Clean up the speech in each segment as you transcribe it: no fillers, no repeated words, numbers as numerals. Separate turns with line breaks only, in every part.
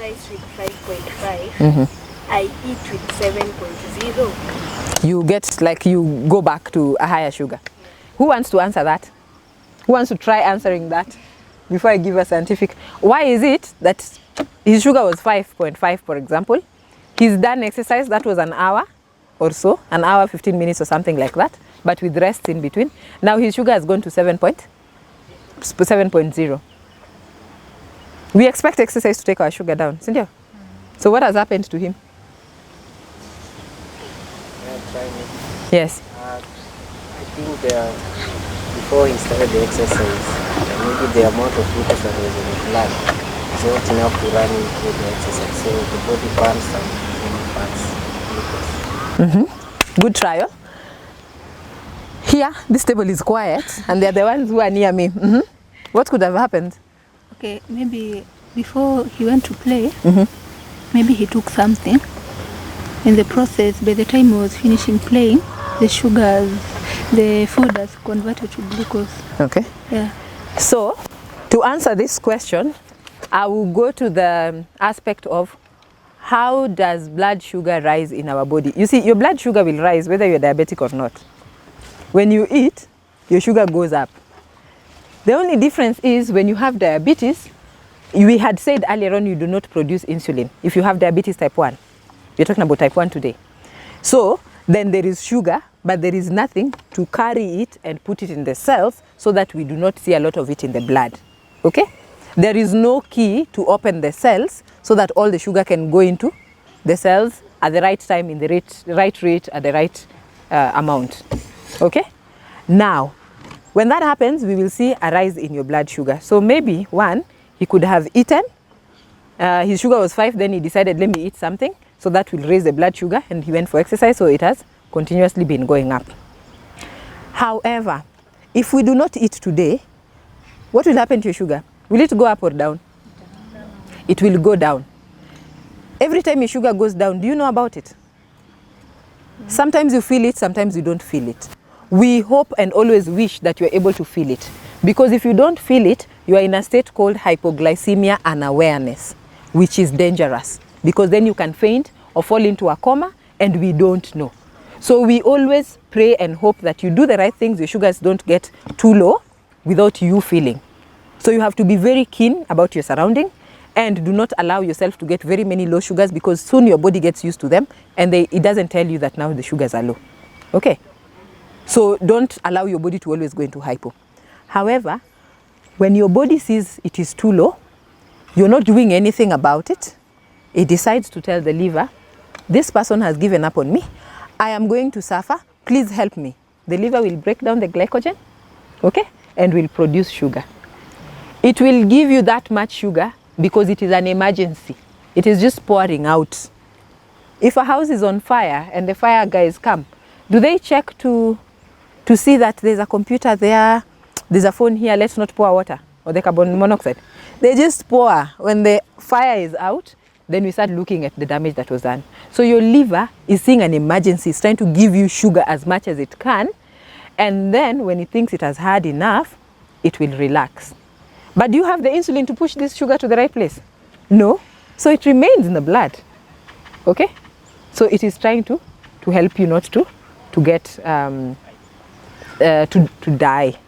exercise with 5.5, I eat with 7.0.
You get, like, you go back to a higher sugar. Who wants to answer that? Who wants to try answering that before I give a scientific? Why is it that his sugar was 5.5, for example? He's done exercise, that was an hour or so, an hour, 15 minutes or something like that, but with rest in between. Now his sugar has gone to 7.0. We expect exercise to take our sugar down, isn't it? So what has happened to him? Yes.
I think before he started the exercise, maybe the amount of glucose that was in the blood is not enough to run into the exercise. So the body burns some glucose.
Good trial. Here, this table is quiet, and they're the ones who are near me. What could have happened?
Okay, maybe before he went to play, maybe he took something. In the process, by the time he was finishing playing, the food has converted to glucose.
Okay.
Yeah.
So, to answer this question, I will go to the aspect of how does blood sugar rise in our body. You see, your blood sugar will rise whether you're diabetic or not. When you eat, your sugar goes up. The only difference is when you have diabetes, we had said earlier on you do not produce insulin if you have diabetes type 1. We're talking about type 1 today. So then there is sugar, but there is nothing to carry it and put it in the cells so that we do not see a lot of it in the blood. Okay? There is no key to open the cells so that all the sugar can go into the cells at the right time, in the right rate, at the right amount. Okay? Now, when that happens, we will see a rise in your blood sugar. So maybe one, he could have eaten, his sugar was 5, then he decided, let me eat something, so that will raise the blood sugar, and he went for exercise, so it has continuously been going up. However, if we do not eat today, what will happen to your sugar? Will it go up or down? It will go down. Every time your sugar goes down, do you know about it? Sometimes you feel it, sometimes you don't feel it. We hope and always wish that you're able to feel it. Because if you don't feel it, you are in a state called hypoglycemia unawareness, which is dangerous. Because then you can faint or fall into a coma, and we don't know. So we always pray and hope that you do the right things, your sugars don't get too low without you feeling. So you have to be very keen about your surrounding, and do not allow yourself to get very many low sugars, because soon your body gets used to them, and it doesn't tell you that now the sugars are low. Okay? So don't allow your body to always go into hypo. However, when your body sees it is too low, you're not doing anything about it, it decides to tell the liver, this person has given up on me, I am going to suffer, please help me. The liver will break down the glycogen, okay, and will produce sugar. It will give you that much sugar because it is an emergency. It is just pouring out. If a house is on fire and the fire guys come, do they check to see that there's a computer there, there's a phone here, let's not pour water or the carbon monoxide? They just pour. When the fire is out, then we start looking at the damage that was done. So your liver is seeing an emergency, it's trying to give you sugar as much as it can, and then when it thinks it has had enough, it will relax. But do you have the insulin to push this sugar to the right place? No. So it remains in the blood. Okay? So it is trying to help you not to get to die,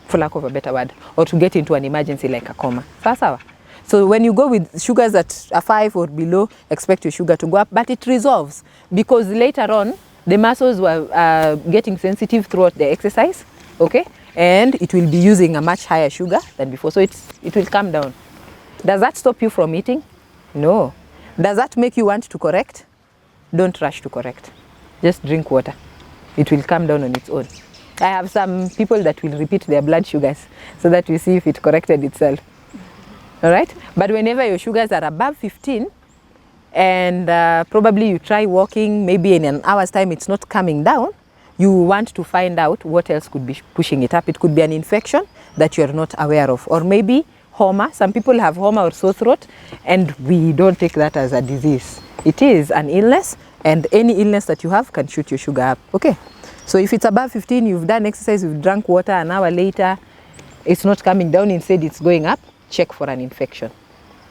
for lack of a better word, or to get into an emergency like a coma. Sawa. So when you go with sugars that are 5 or below, expect your sugar to go up, but it resolves because later on the muscles were getting sensitive throughout the exercise, okay, and it will be using a much higher sugar than before, so it will come down. Does that stop you from eating? No. Does that make you want to correct? Don't rush to correct. Just drink water. It will come down on its own. I have some people that will repeat their blood sugars so that we see if it corrected itself. All right? But whenever your sugars are above 15 and probably you try walking, maybe in an hour's time it's not coming down, you want to find out what else could be pushing it up. It could be an infection that you're not aware of, or maybe homa. Some people have homa or sore throat, and we don't take that as a disease. It is an illness, and any illness that you have can shoot your sugar up. Okay? So if it's above 15, you've done exercise, you've drank water, an hour later, it's not coming down, instead it's going up, check for an infection.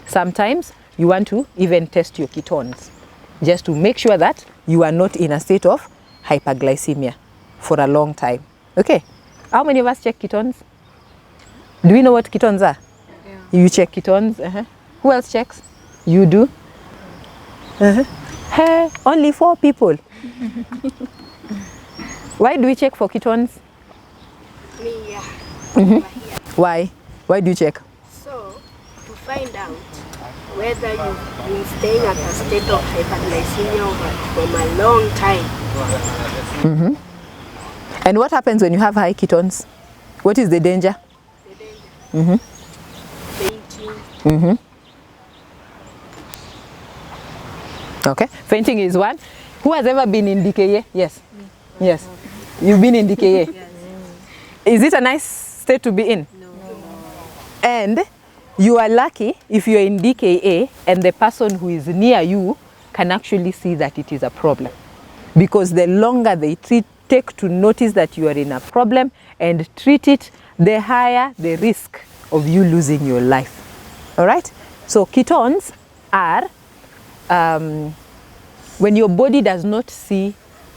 Sometimes you want to even test your ketones, just to make sure that you are not in a state of hyperglycemia for a long time. Okay, how many of us check ketones? Do we know what ketones are? Yeah. You check ketones. Who else checks? You do? Hey, only 4 people. Why do we check for ketones?
Me, yeah.
Why? Why do you check?
So, to find out whether you've been staying at a state of hyperglycemia from a long time.
And what happens when you have high ketones? What is the danger?
The danger. Fainting.
Okay, fainting is one. Who has ever been in DKA? Yes. Yes. You've been in DKA? Yes. Is it a nice state to be in?
No.
And you are lucky if you're in DKA and the person who is near you can actually see that it is a problem. Because the longer they take to notice that you are in a problem and treat it, the higher the risk of you losing your life. All right? So ketones are when your body does not see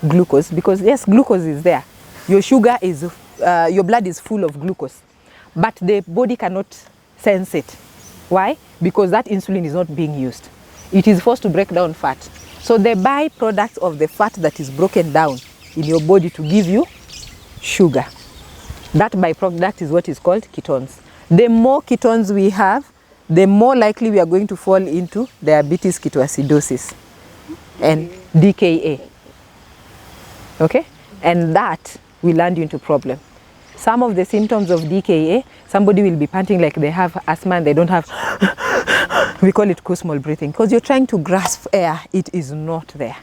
glucose, because yes, glucose is there. Your sugar is, your blood is full of glucose, but the body cannot sense it. Why? Because that insulin is not being used. It is forced to break down fat. So the byproduct of the fat that is broken down in your body to give you sugar, that byproduct is what is called ketones. The more ketones we have, the more likely we are going to fall into diabetes ketoacidosis and DKA. Okay? And that will land you into problem. Some of the symptoms of DKA, somebody will be panting like they have asthma and they don't have, we call it cosmal breathing, because you're trying to grasp air. It is not there.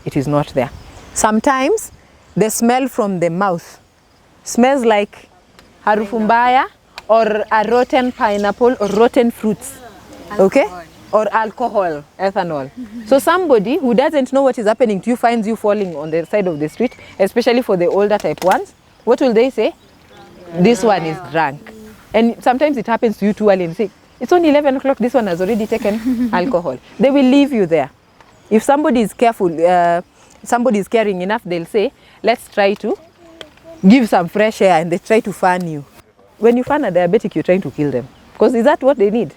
It is not there. Sometimes the smell from the mouth smells like harufu mbaya, or a rotten pineapple, or rotten fruits, okay? Or alcohol, ethanol. So somebody who doesn't know what is happening to you finds you falling on the side of the street, especially for the older type ones. What will they say? This one is drunk. And sometimes it happens to you too early and say, it's only 11 o'clock, this one has already taken alcohol. They will leave you there. If somebody is careful, somebody is caring enough, they'll say, let's try to give some fresh air, and they try to fan you. When you fan a diabetic, you're trying to kill them. Because is that what they need?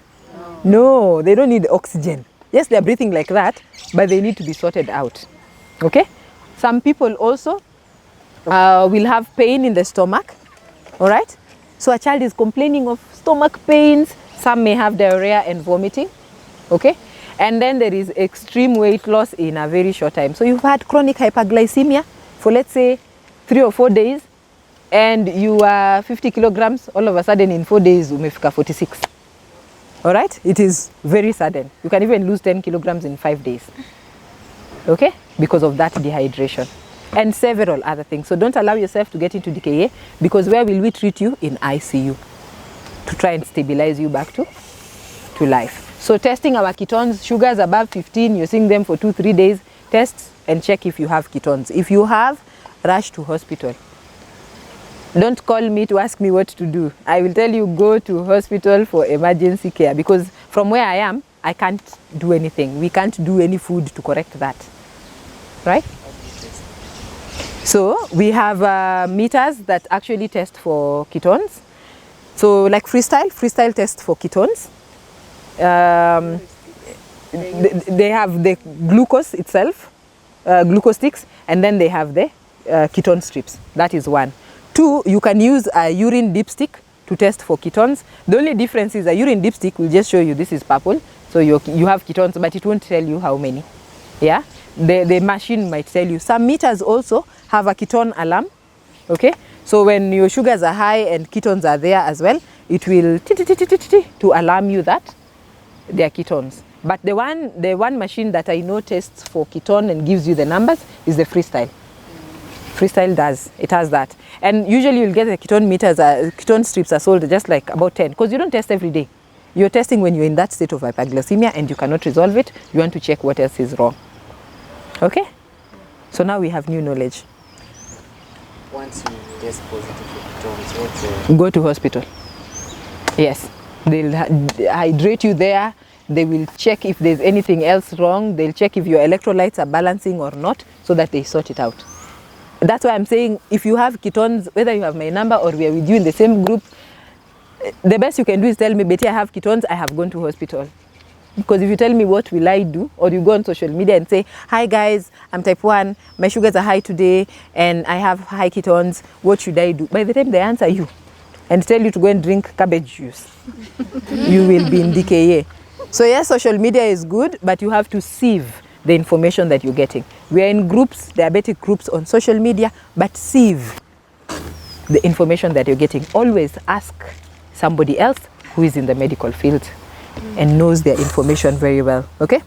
No, they don't need oxygen. Yes, they're breathing like that, but they need to be sorted out. Okay? Some people also will have pain in the stomach. All right? So a child is complaining of stomach pains. Some may have diarrhea and vomiting. Okay? And then there is extreme weight loss in a very short time. So you've had chronic hyperglycemia for, let's say, 3 or 4 days, and you are 50 kilograms, all of a sudden in 4 days, umefika 46. All right? It is very sudden. You can even lose 10 kilograms in 5 days. Okay? Because of that dehydration. And several other things. So don't allow yourself to get into DKA, because where will we treat you? In ICU, to try and stabilize you back to life. So testing our ketones, sugars above 15, you're seeing them for 2-3 days, test and check if you have ketones. If you have, rush to hospital. Don't call me to ask me what to do. I will tell you, go to hospital for emergency care, because from where I am, I can't do anything. We can't do any food to correct that. Right? So we have meters that actually test for ketones. So like freestyle tests for ketones. They have the glucose itself, glucose sticks, and then they have the ketone strips. That is one. 2, you can use a urine dipstick to test for ketones. The only difference is a urine dipstick will just show you this is purple, so you have ketones, but it won't tell you how many. Yeah, the machine might tell you. Some meters also have a ketone alarm. Okay, so when your sugars are high and ketones are there as well, it will to alarm you that they are ketones. But the one machine that I know tests for ketone and gives you the numbers is the freestyle. Freestyle has that. And usually you'll get the ketone meters, ketone strips are sold just like about 10, because you don't test every day. You're testing when you're in that state of hyperglycemia and you cannot resolve it. You want to check what else is wrong. Okay? So now we have new knowledge.
Once you test positive for ketones,
go to hospital. Yes. They'll hydrate you there, They will check if there's anything else wrong. They'll check if your electrolytes are balancing or not, so that they sort it out. That's why I'm saying, if you have ketones, whether you have my number or we are with you in the same group, the best you can do is tell me, Betty, I have ketones, I have gone to hospital. Because if you tell me what will I do, or you go on social media and say, hi guys, I'm type 1, my sugars are high today, and I have high ketones, what should I do? By the time they answer you and tell you to go and drink cabbage juice, you will be in DKA. So yes, social media is good, but you have to sieve the information that you're getting. We are in groups, diabetic groups on social media, but sieve the information that you're getting. Always ask somebody else who is in the medical field and knows their information very well, okay?